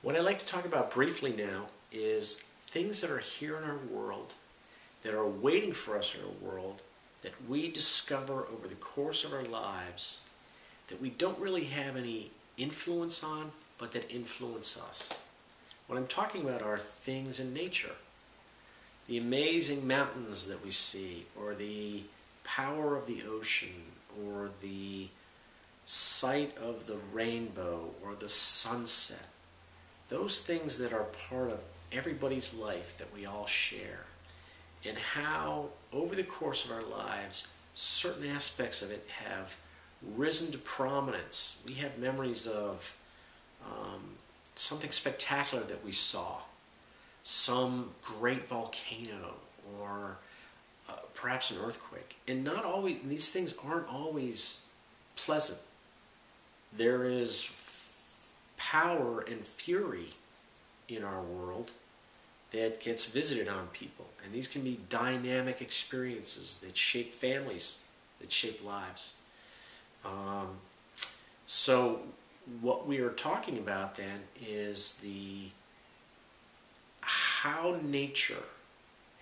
What I'd like to talk about briefly now is things that are here in our world, that are waiting for us in our world, that we discover over the course of our lives, that we don't really have any influence on, but that influence us. What I'm talking about are things in nature. The amazing mountains that we see, or the power of the ocean, or the sight of the rainbow, or the sunset. Those things that are part of everybody's life that we all share, and how over the course of our lives certain aspects of it have risen to prominence. We have memories of something spectacular that we saw, some great volcano, or perhaps an earthquake. And not always, these things aren't always pleasant. There is power and fury in our world that gets visited on people, and these can be dynamic experiences that shape families, that shape lives. So what we are talking about then is how nature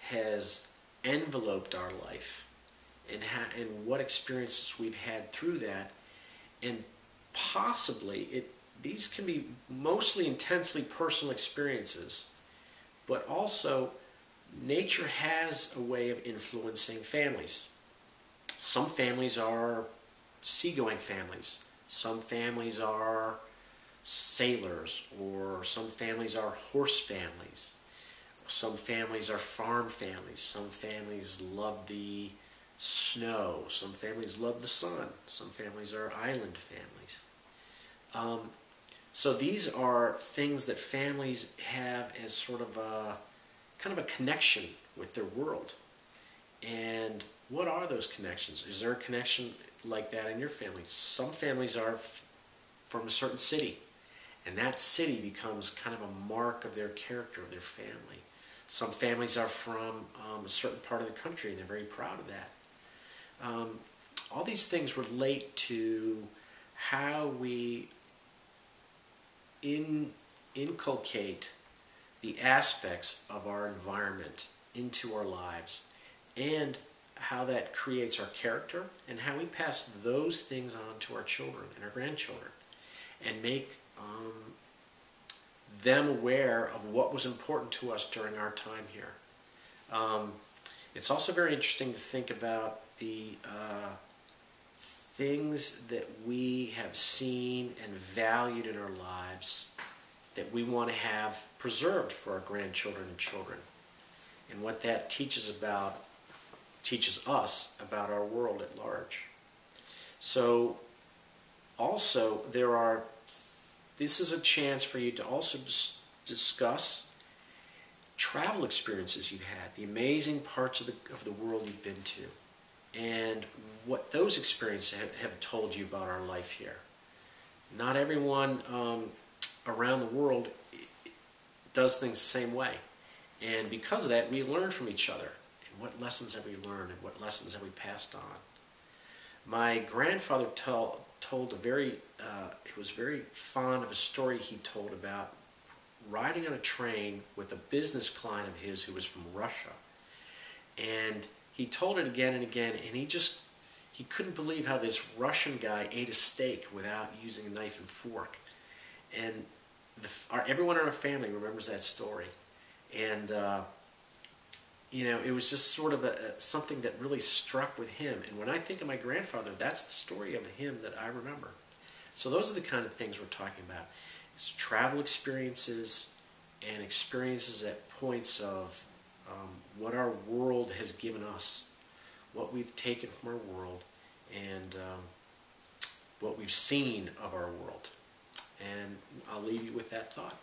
has enveloped our life, and what experiences we've had through that, and possibly these can be mostly intensely personal experiences, but also nature has a way of influencing families. Some families are seagoing families. Some families are sailors, or some families are horse families. Some families are farm families. Some families love the snow. Some families love the sun. Some families are island families. So these are things that families have as sort of a kind of a connection with their world. And what are those connections? Is there a connection like that in your family? Some families are from a certain city, and that city becomes kind of a mark of their character, of their family. Some families are from a certain part of the country, and they're very proud of that. All these things relate to how we inculcate the aspects of our environment into our lives, and how that creates our character, and how we pass those things on to our children and our grandchildren, and make them aware of what was important to us during our time here. It's also very interesting to think about the things that we have seen and valued in our lives that we want to have preserved for our grandchildren and children, and what that teaches us about our world at large. So also this is a chance for you to also discuss travel experiences you've had, the amazing parts of the world you've been to, and what those experiences have told you about our life here. Not everyone around the world does things the same way, and because of that we learn from each other. And what lessons have we learned, and what lessons have we passed on? My grandfather he was very fond of a story he told about riding on a train with a business client of his who was from Russia. And he told it again and again, and he couldn't believe how this Russian guy ate a steak without using a knife and fork. And everyone in our family remembers that story. And it was just sort of something that really struck with him. And when I think of my grandfather, that's the story of him that I remember. So those are the kind of things we're talking about. It's travel experiences, and experiences at points of what our world has given us, what we've taken from our world, and what we've seen of our world. And I'll leave you with that thought.